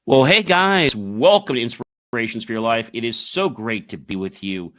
Well, hey guys, welcome to Inspirations for Your Life. It is so great to be with you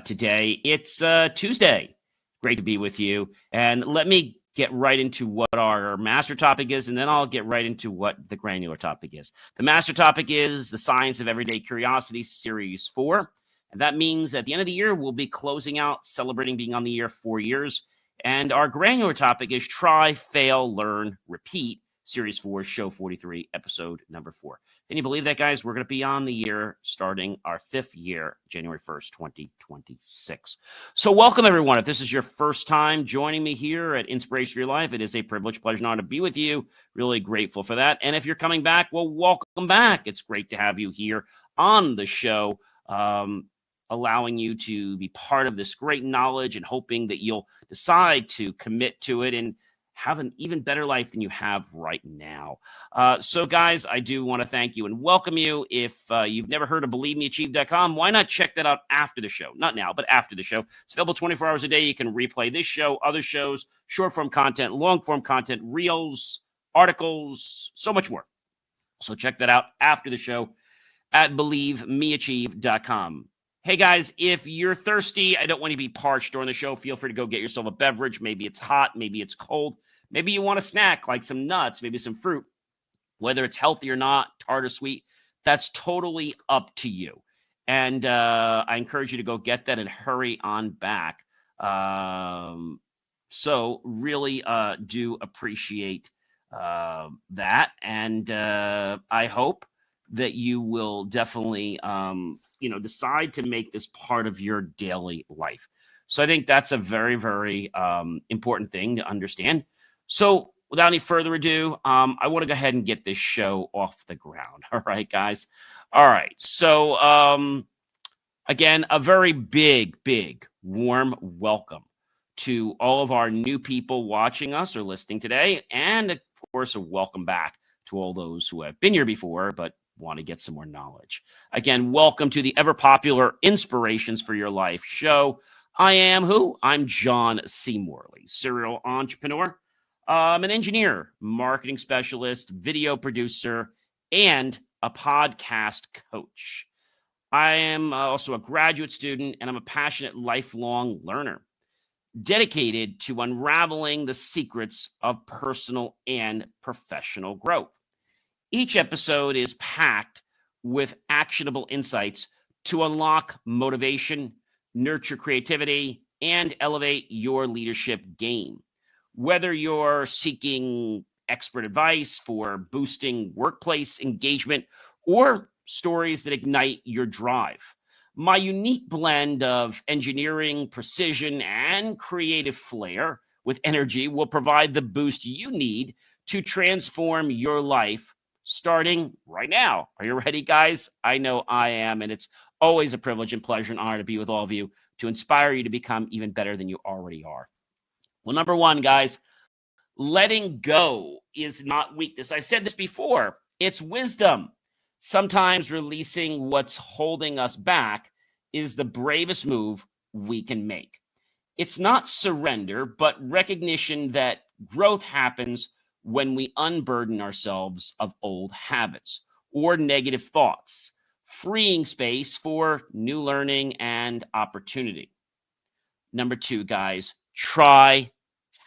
today. It's Tuesday. Great to be with you. And let me get right into what our master topic is, and then I'll get right into what the granular topic is. The master topic is The Science of Everyday Curiosity, Series 4. And that means at the end of the year, we'll be closing out, celebrating being on the air 4 years. And our granular topic is Try, Fail, Learn, Repeat. Series 4, Show 43, Episode number 4. Can you believe that, guys? We're going to be on the year starting our 5th year, January 1st, 2026. So welcome, everyone. If this is your first time joining me here at Inspiration for Your Life, it is a privilege, pleasure, and honor to be with you. Really grateful for that. And if you're coming back, well, welcome back. It's great to have you here on the show, allowing you to be part of this great knowledge and hoping that you'll decide to commit to it and have an even better life than you have right now. So, guys, I do want to thank you and welcome you. If you've never heard of BelieveMeAchieve.com, why not check that out after the show? Not now, but after the show. It's available 24 hours a day. You can replay this show, other shows, short-form content, long-form content, reels, articles, so much more. So check that out after the show at BelieveMeAchieve.com. Hey, guys, if you're thirsty, I don't want you to be parched during the show. Feel free to go get yourself a beverage. Maybe it's hot. Maybe it's cold. Maybe you want a snack like some nuts, maybe some fruit. Whether it's healthy or not, tart or sweet, that's totally up to you. And I encourage you to go get that and hurry on back. So really do appreciate that. And I hope that you will definitely decide to make this part of your daily life. So I think that's a very, very important thing to understand. So without any further ado, I want to go ahead and get this show off the ground. All right, guys. All right. So again, a very big, big, warm welcome to all of our new people watching us or listening today. And of course, a welcome back to all those who have been here before, but want to get some more knowledge. Again, welcome to the ever popular Inspirations for Your Life show. I am who? I'm John C. Morley, serial entrepreneur. I'm an engineer, marketing specialist, video producer, and a podcast coach. I am also a graduate student, and I'm a passionate lifelong learner, dedicated to unraveling the secrets of personal and professional growth. Each episode is packed with actionable insights to unlock motivation, nurture creativity, and elevate your leadership game. Whether you're seeking expert advice for boosting workplace engagement or stories that ignite your drive, my unique blend of engineering, precision, and creative flair with energy will provide the boost you need to transform your life starting right now. Are you ready, guys? I know I am, and it's always a privilege and pleasure and honor to be with all of you to inspire you to become even better than you already are. Well, number one, guys, letting go is not weakness. I said this before. It's wisdom. Sometimes releasing what's holding us back is the bravest move we can make. It's not surrender, but recognition that growth happens when we unburden ourselves of old habits or negative thoughts, freeing space for new learning and opportunity. Number two, guys, try,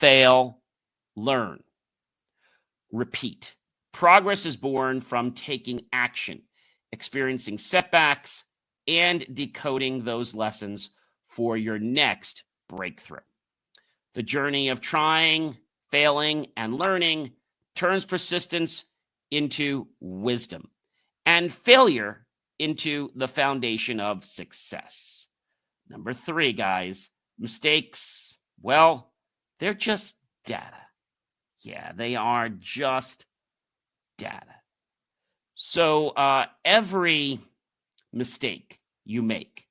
fail, learn, repeat. Progress is born from taking action, experiencing setbacks, and decoding those lessons for your next breakthrough. The journey of trying, failing, and learning turns persistence into wisdom and failure into the foundation of success. Number three, guys, mistakes, well, they're just data. Yeah, they are just data. So every mistake you make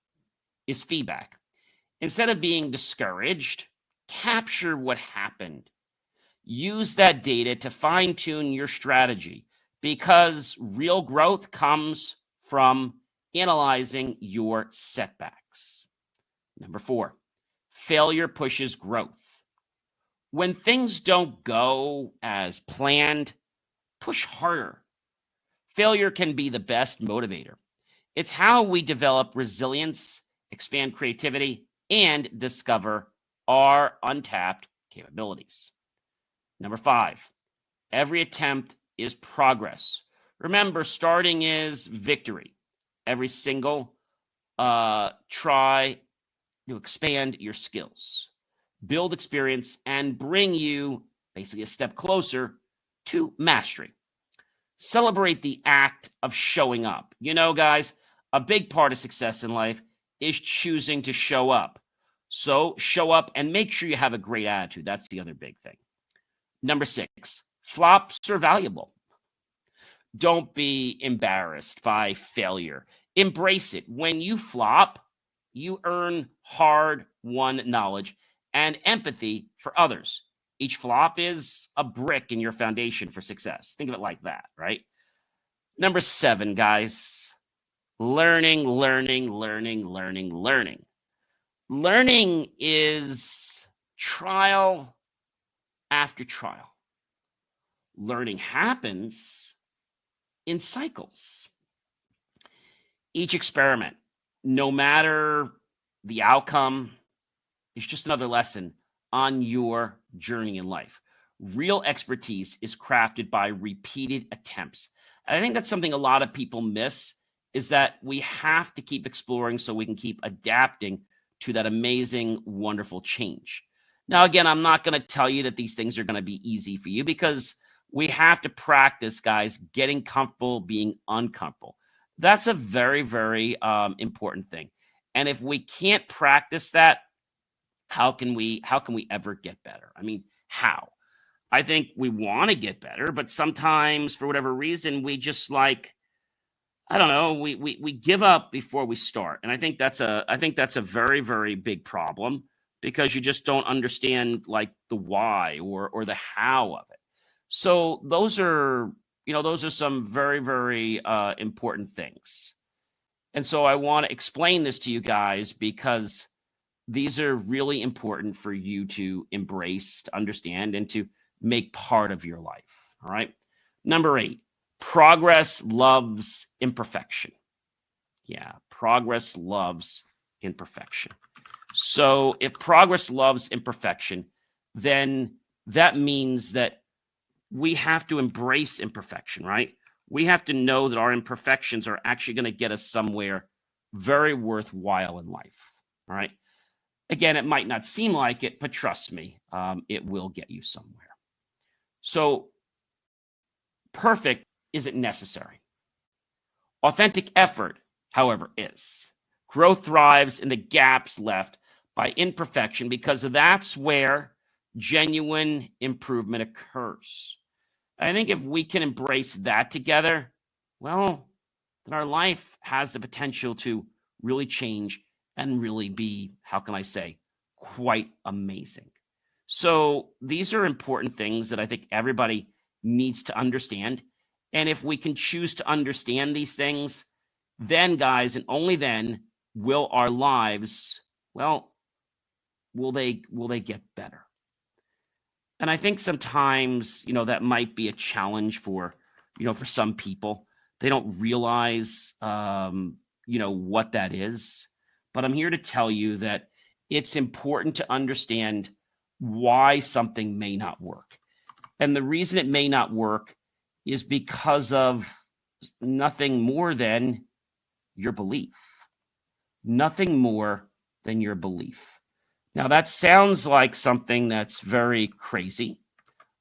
is feedback. Instead of being discouraged, capture what happened. Use that data to fine-tune your strategy because real growth comes from analyzing your setbacks. Number four, failure pushes growth. When things don't go as planned, push harder. Failure can be the best motivator. It's how we develop resilience, expand creativity, and discover our untapped capabilities. Number 5, every attempt is progress. Remember, starting is victory. Every single try to expand your skills, build experience, and bring you basically a step closer to mastery. Celebrate the act of showing up. You know, guys, a big part of success in life is choosing to show up. So show up and make sure you have a great attitude. That's the other big thing. Number 6, flops are valuable. Don't be embarrassed by failure. Embrace it. When you flop, you earn hard-won knowledge and empathy for others. Each flop is a brick in your foundation for success. Think of it like that, right? Number 7, guys, learning. Learning is trial after trial. Learning happens in cycles. Each experiment, no matter the outcome, is just another lesson on your journey in life. Real expertise is crafted by repeated attempts. And I think that's something a lot of people miss, is that we have to keep exploring so we can keep adapting to that amazing, wonderful change. Now, again, I'm not going to tell you that these things are going to be easy for you, because we have to practice, guys, getting comfortable being uncomfortable. That's a very, very important thing. And if we can't practice that, how can we ever get better? I mean, how? I think we want to get better, but sometimes for whatever reason, we just I don't know, we give up before we start. And I think that's a very, very big problem, because you just don't understand the why or the how of it. So those are some very, very important things. And so I want to explain this to you guys, because these are really important for you to embrace, to understand, and to make part of your life. All right. Number 8, progress loves imperfection. Yeah, progress loves imperfection. So if progress loves imperfection, then that means that we have to embrace imperfection, right? We have to know that our imperfections are actually going to get us somewhere very worthwhile in life. All right. Again, it might not seem like it, but trust me, it will get you somewhere. So perfect isn't necessary. Authentic effort, however, is. Growth thrives in the gaps left by imperfection, because that's where genuine improvement occurs. I think if we can embrace that together, well, then our life has the potential to really change and really be, how can I say, quite amazing. So these are important things that I think everybody needs to understand. And if we can choose to understand these things, then, guys, and only then will our lives, well, will they get better? And I think sometimes, that might be a challenge for some people. They don't realize, what that is. But I'm here to tell you that it's important to understand why something may not work. And the reason it may not work is because of nothing more than your belief. Nothing more than your belief. Now, that sounds like something that's very crazy,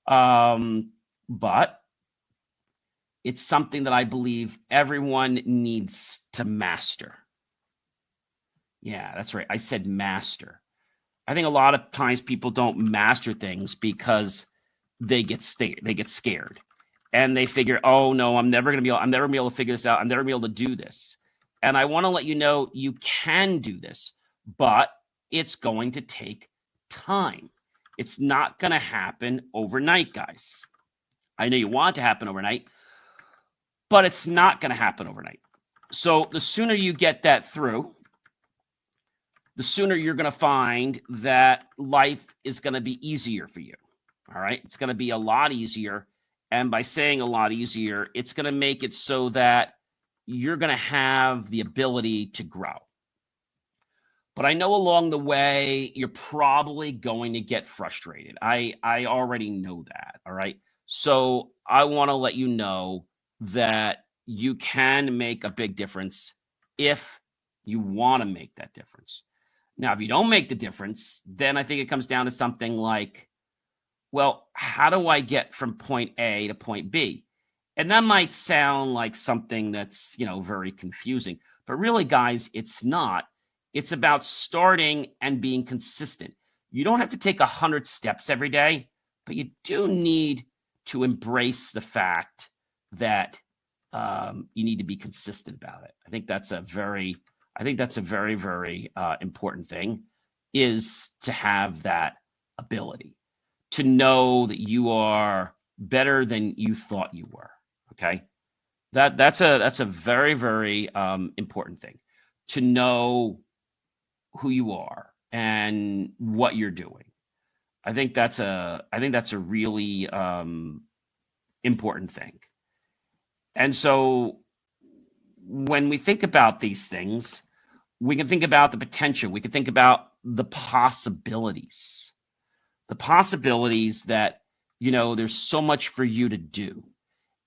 but it's something that I believe everyone needs to master. Yeah, that's right. I said master. I think a lot of times people don't master things because they get scared, and they figure, "Oh no, I'm never going to be able to figure this out. I'm never going to be able to do this." And I want to let you know you can do this, but it's going to take time. It's not going to happen overnight, guys. I know you want it to happen overnight, but it's not going to happen overnight. So the sooner you get that through, the sooner you're going to find that life is going to be easier for you. All right. It's going to be a lot easier. And by saying a lot easier, it's going to make it so that you're going to have the ability to grow. But I know along the way, you're probably going to get frustrated. I already know that. All right. So I want to let you know that you can make a big difference if you want to make that difference. Now, if you don't make the difference, then I think it comes down to something like, well, how do I get from point A to point B? And that might sound like something that's, very confusing. But really, guys, it's not. It's about starting and being consistent. You don't have to take 100 steps every day, but you do need to embrace the fact that you need to be consistent about it. I think that's a very, very important thing, is to have that ability to know that you are better than you thought you were. Okay, that's a very, very important thing, to know who you are and what you're doing. I think that's a really important thing. And so when we think about these things, we can think about the potential. We can think about the possibilities. The possibilities that, there's so much for you to do.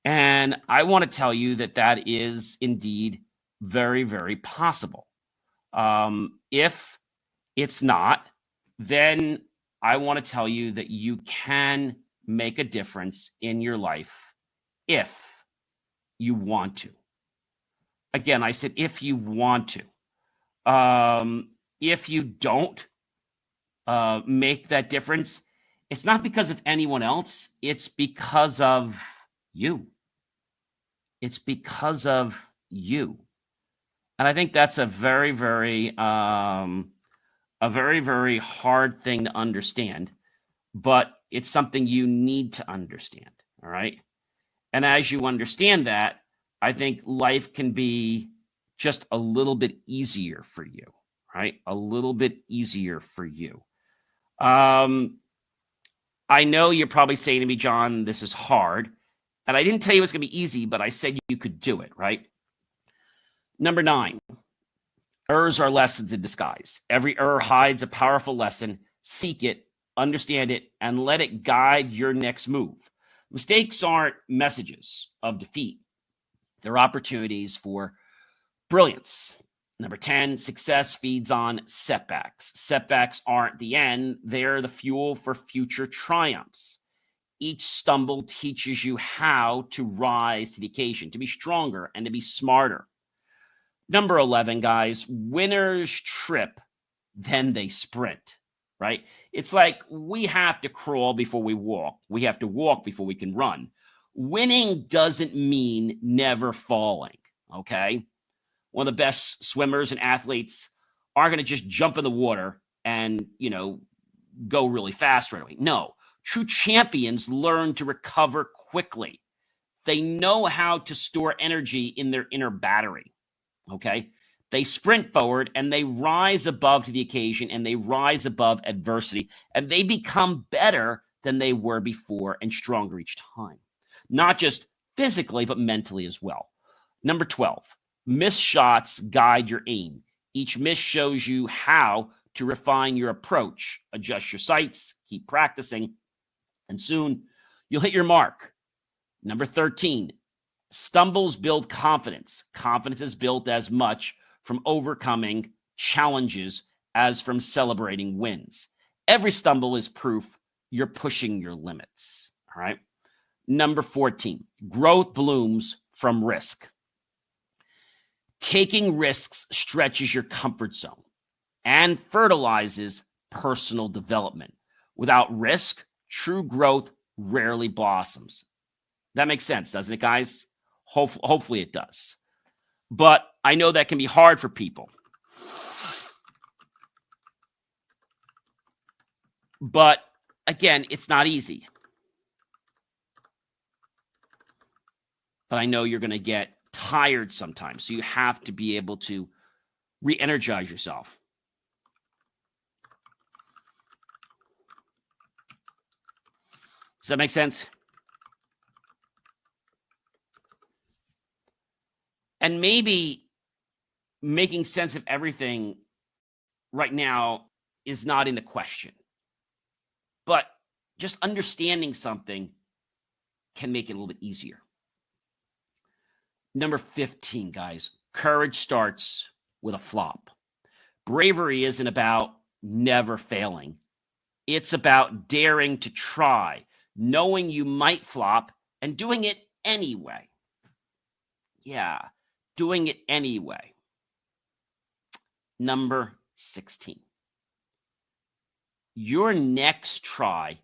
And I want to tell you that that is indeed very, very possible. If it's not, then I want to tell you that you can make a difference in your life if you want to. Again, I said if you want to. If you don't make that difference, it's not because of anyone else. It's because of you. It's because of you. And I think that's a very, very hard thing to understand, but it's something you need to understand. All right. And as you understand that, I think life can be just a little bit easier for you, right? A little bit easier for you. I know you're probably saying to me, John, this is hard. And I didn't tell you it was going to be easy, but I said you could do it, right? Number 9, errors are lessons in disguise. Every error hides a powerful lesson. Seek it, understand it, and let it guide your next move. Mistakes aren't messages of defeat. They're opportunities for brilliance. Number 10, success feeds on setbacks. Setbacks aren't the end. They're the fuel for future triumphs. Each stumble teaches you how to rise to the occasion, to be stronger and to be smarter. Number 11, guys, winners trip, then they sprint, right? It's like we have to crawl before we walk. We have to walk before we can run. Winning doesn't mean never falling, okay? One of the best swimmers and athletes aren't going to just jump in the water and, go really fast right away. No, true champions learn to recover quickly. They know how to store energy in their inner battery, okay? They sprint forward and they rise above to the occasion, and they rise above adversity, and they become better than they were before and stronger each time. Not just physically, but mentally as well. Number 12. Missed shots guide your aim. Each miss shows you how to refine your approach. Adjust your sights, keep practicing, and soon you'll hit your mark. Number 13, stumbles build confidence. Confidence is built as much from overcoming challenges as from celebrating wins. Every stumble is proof you're pushing your limits. All right. Number 14, growth blooms from risk. Taking risks stretches your comfort zone and fertilizes personal development. Without risk, true growth rarely blossoms. That makes sense, doesn't it, guys? Hopefully it does. But I know that can be hard for people. But again, it's not easy. But I know you're going to get tired sometimes. So you have to be able to re-energize yourself. Does that make sense? And maybe making sense of everything right now is not in the question, but just understanding something can make it a little bit easier. Number 15, guys, courage starts with a flop. Bravery isn't about never failing. It's about daring to try, knowing you might flop and doing it anyway. Yeah, doing it anyway. Number 16. Your next try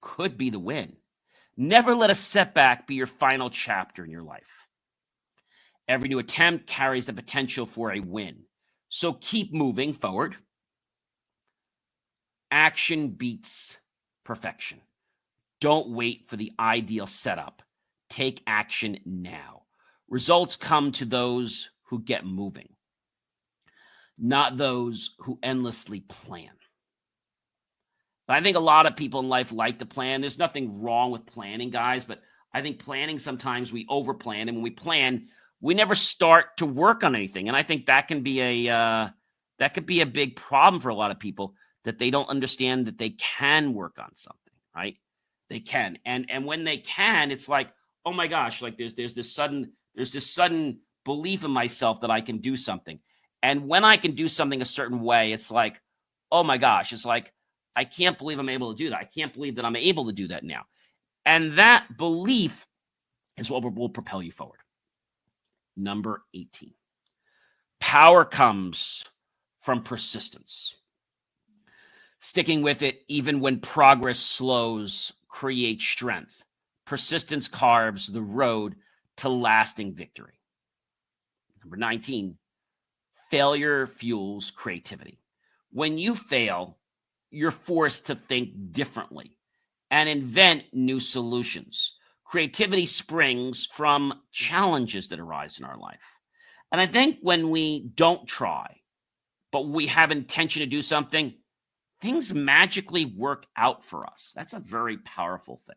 could be the win. Never let a setback be your final chapter in your life. Every new attempt carries the potential for a win. So keep moving forward. Action beats perfection. Don't wait for the ideal setup. Take action now. Results come to those who get moving, not those who endlessly plan. I think a lot of people in life like to plan. There's nothing wrong with planning, guys, but I think planning, sometimes we overplan, and when we plan, we never start to work on anything. And I think that can be a big problem for a lot of people, that they don't understand that they can work on something, right? They can. And when they can, it's like, oh my gosh, like there's this sudden belief in myself that I can do something. And when I can do something a certain way, it's like, oh my gosh, it's like, I can't believe I'm able to do that. I can't believe that I'm able to do that now. And that belief is what will propel you forward. Number 18. Power comes from persistence. Sticking with it, even when progress slows, creates strength. Persistence carves the road to lasting victory. Number 19. Failure fuels creativity. When you fail, you're forced to think differently and invent new solutions. Creativity springs from challenges that arise in our life. And I think when we don't try, but we have intention to do something, things magically work out for us. That's a very powerful thing.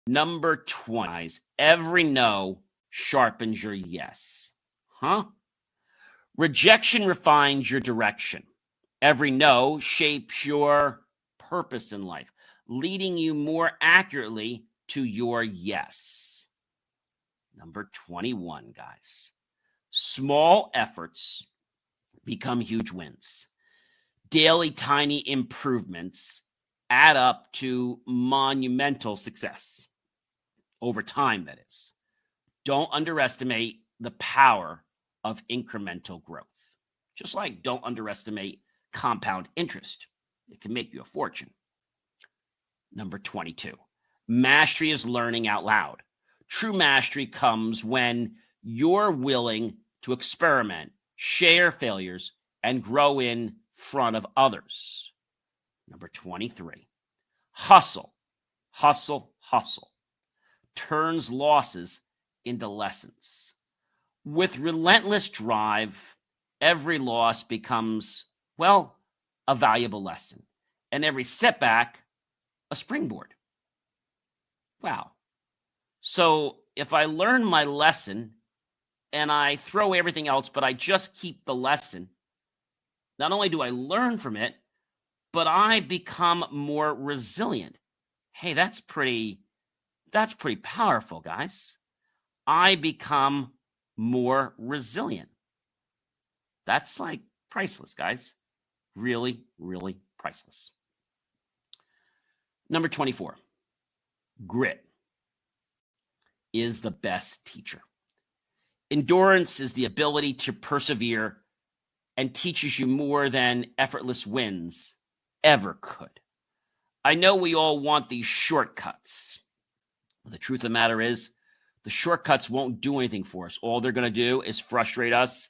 Number 20, every no sharpens your yes. Rejection refines your direction. Every no shapes your purpose in life, leading you more accurately to your yes. Number 21, guys. Small efforts become huge wins. Daily tiny improvements add up to monumental success. Over time, that is. Don't underestimate the power of incremental growth. Just like don't underestimate compound interest. It can make you a fortune. Number 22. Mastery is learning out loud. True mastery comes when you're willing to experiment, share failures, and grow in front of others. Number 23. Hustle, hustle, hustle turns losses into lessons. With relentless drive, every loss becomes, well, a valuable lesson, and every setback, a springboard. Wow. So if I learn my lesson and I throw everything else, but I just keep the lesson, not only do I learn from it, but I become more resilient. Hey, that's pretty powerful, guys. I become more resilient. That's like priceless, guys. Really, really priceless. Number 24. Grit is the best teacher. Endurance is the ability to persevere and teaches you more than effortless wins ever could. I know we all want these shortcuts. The truth of the matter is, the shortcuts won't do anything for us. All they're going to do is frustrate us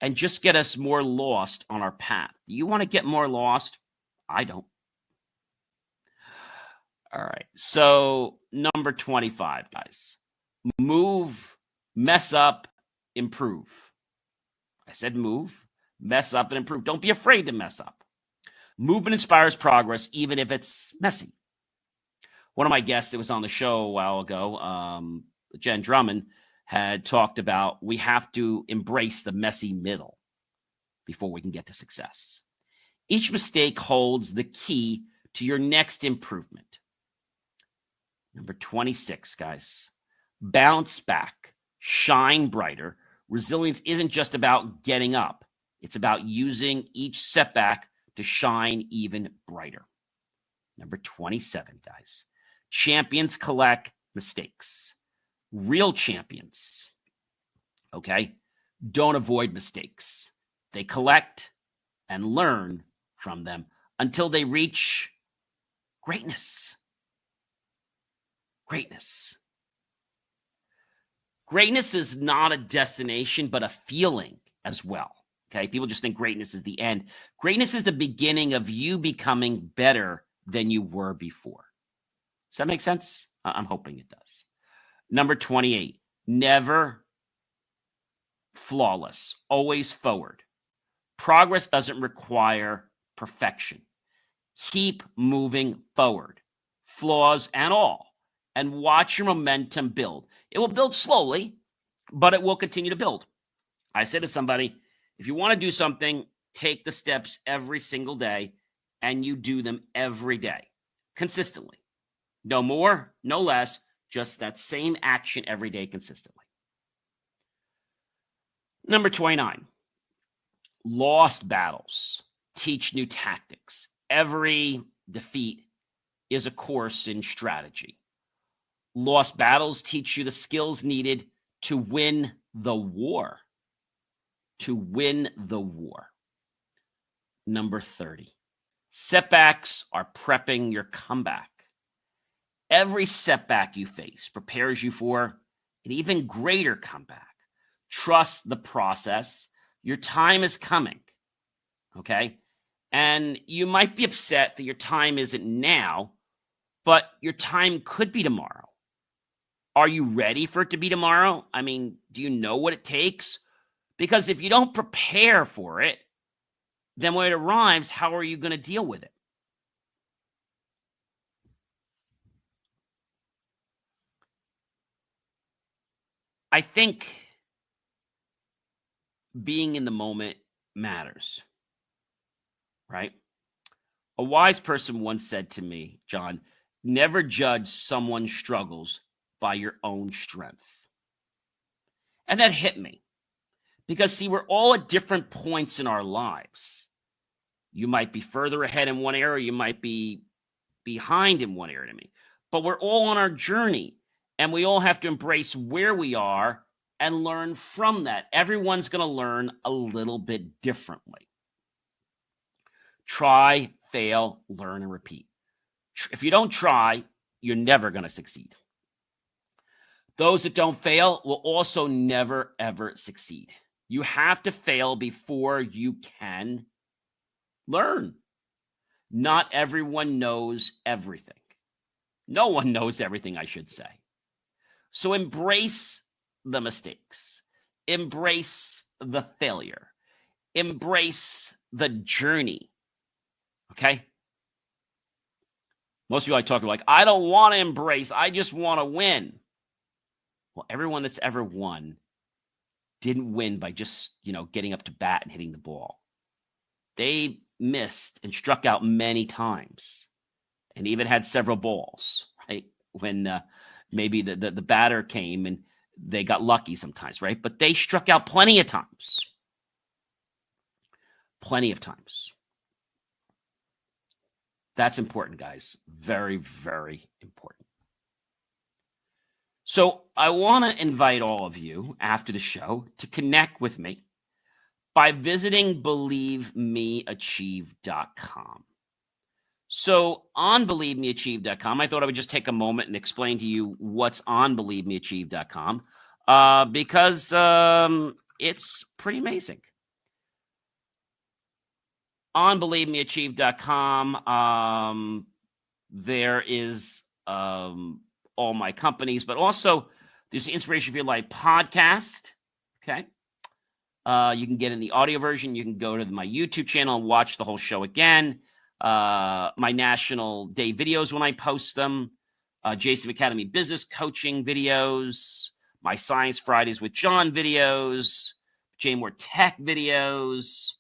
and just get us more lost on our path. Do you want to get more lost? I don't. All right. So number 25, guys. Move, mess up, improve. I said move, mess up, and improve. Don't be afraid to mess up. Movement inspires progress, even if it's messy. One of my guests that was on the show a while ago, Jen Drummond, had talked about we have to embrace the messy middle before we can get to success. Each mistake holds the key to your next improvement. Number 26, guys. Bounce back, shine brighter. Resilience isn't just about getting up. It's about using each setback to shine even brighter. Number 27, guys. Champions collect mistakes. Real champions, okay, don't avoid mistakes. They collect and learn from them until they reach greatness. Greatness. Greatness is not a destination, but a feeling as well. Okay, people just think greatness is the end. Greatness is the beginning of you becoming better than you were before. Does that make sense? I'm hoping it does. Number 28, never flawless, always forward. Progress doesn't require perfection. Keep moving forward, flaws and all, and watch your momentum build. It will build slowly, but it will continue to build. I said to somebody, if you want to do something, take the steps every single day, and you do them every day, consistently. No more, no less, just that same action every day consistently. Number 29, lost battles teach new tactics. Every defeat is a course in strategy. Lost battles teach you the skills needed to win the war. To win the war. Number 30, setbacks are prepping your comeback. Every setback you face prepares you for an even greater comeback. Trust the process. Your time is coming, okay? And you might be upset that your time isn't now, but your time could be tomorrow. Are you ready for it to be tomorrow? I mean, do you know what it takes? Because if you don't prepare for it, then when it arrives, how are you going to deal with it? I think being in the moment matters, right? A wise person once said to me, John, never judge someone's struggles by your own strength. And that hit me because, see, we're all at different points in our lives. You might be further ahead in one area, you might be behind in one area to me, but we're all on our journey. And we all have to embrace where we are and learn from that. Everyone's going to learn a little bit differently. Try, fail, learn, and repeat. If you don't try, you're never going to succeed. Those that don't fail will also never, ever succeed. You have to fail before you can learn. Not everyone knows everything. No one knows everything, I should say. So embrace the mistakes, embrace the failure, embrace the journey, okay? Most people I talk to are like, I don't want to embrace, I just want to win. Well, everyone that's ever won didn't win by just, getting up to bat and hitting the ball. They missed and struck out many times and even had several balls, right? When maybe the batter came and they got lucky sometimes, right? But they struck out plenty of times. Plenty of times. That's important, guys. Very, very important. So I want to invite all of you after the show to connect with me by visiting believemeachieve.com. So on believemeachieve.com, I thought I would just take a moment and explain to you what's on believemeachieve.com because it's pretty amazing. On believemeachieve.com, there is all my companies, but also there's the Inspiration for Your Life podcast, okay? You can get in the audio version. You can go to my YouTube channel and watch the whole show again. My National Day videos when I post them, Jason Academy business coaching videos, my Science Fridays with John videos, JMore Tech videos,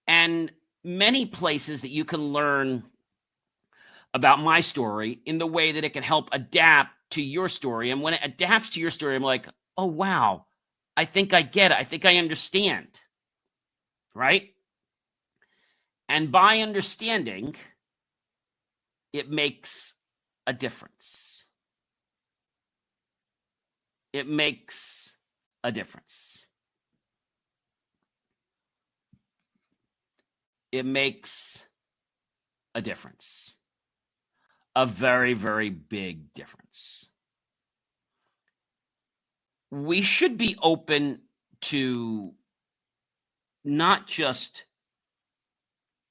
and many places that you can learn about my story in the way that it can help adapt to your story. And when it adapts to your story, I'm like, oh, wow, I think I get it. I think I understand, right? And by understanding, it makes a difference. It makes a difference. It makes a difference. A very, very big difference. We should be open to not just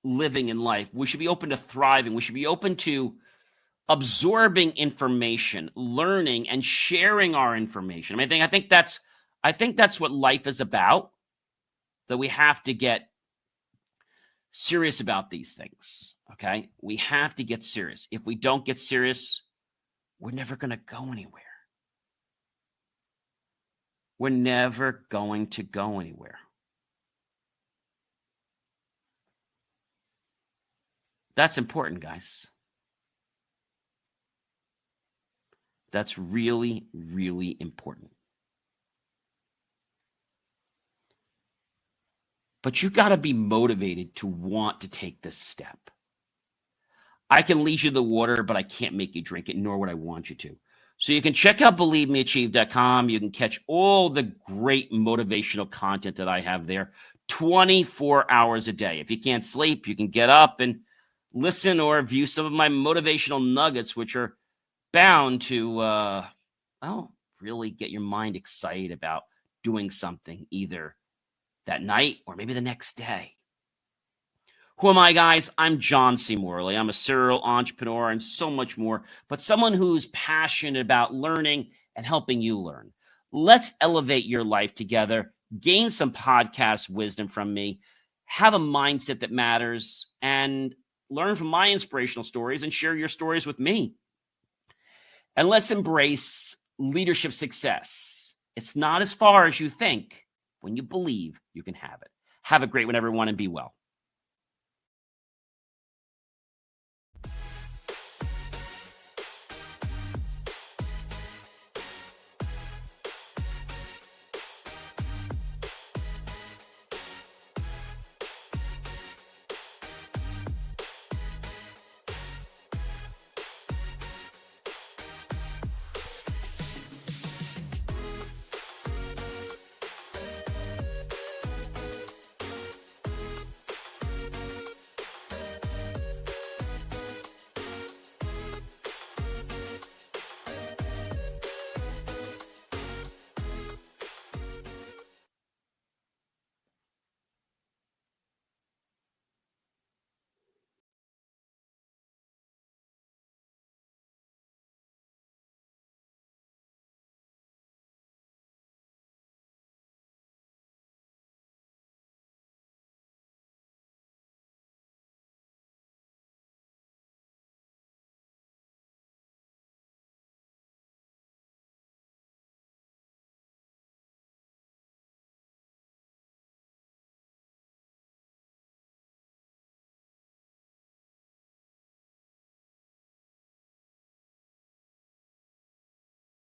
living in life. We should be open to thriving. We should be open to absorbing information, learning, and sharing our information. I think that's what life is about. That we have to get serious about these things. Okay, we have to get serious. If we don't get serious, we're never going to go anywhere. We're never going to go anywhere. That's important, guys. That's really, really important. But you got to be motivated to want to take this step. I can lead you to the water, but I can't make you drink it, nor would I want you to. So you can check out BelieveMeAchieve.com. You can catch all the great motivational content that I have there 24 hours a day. If you can't sleep, you can get up and listen or view some of my motivational nuggets, which are bound to, really get your mind excited about doing something either that night or maybe the next day. Who am I, guys? I'm John C. Morley. I'm a serial entrepreneur and so much more, but someone who's passionate about learning and helping you learn. Let's elevate your life together, gain some podcast wisdom from me, have a mindset that matters, and learn from my inspirational stories and share your stories with me. And let's embrace leadership success. It's not as far as you think. When you believe, you can have it. Have a great one, everyone, and be well.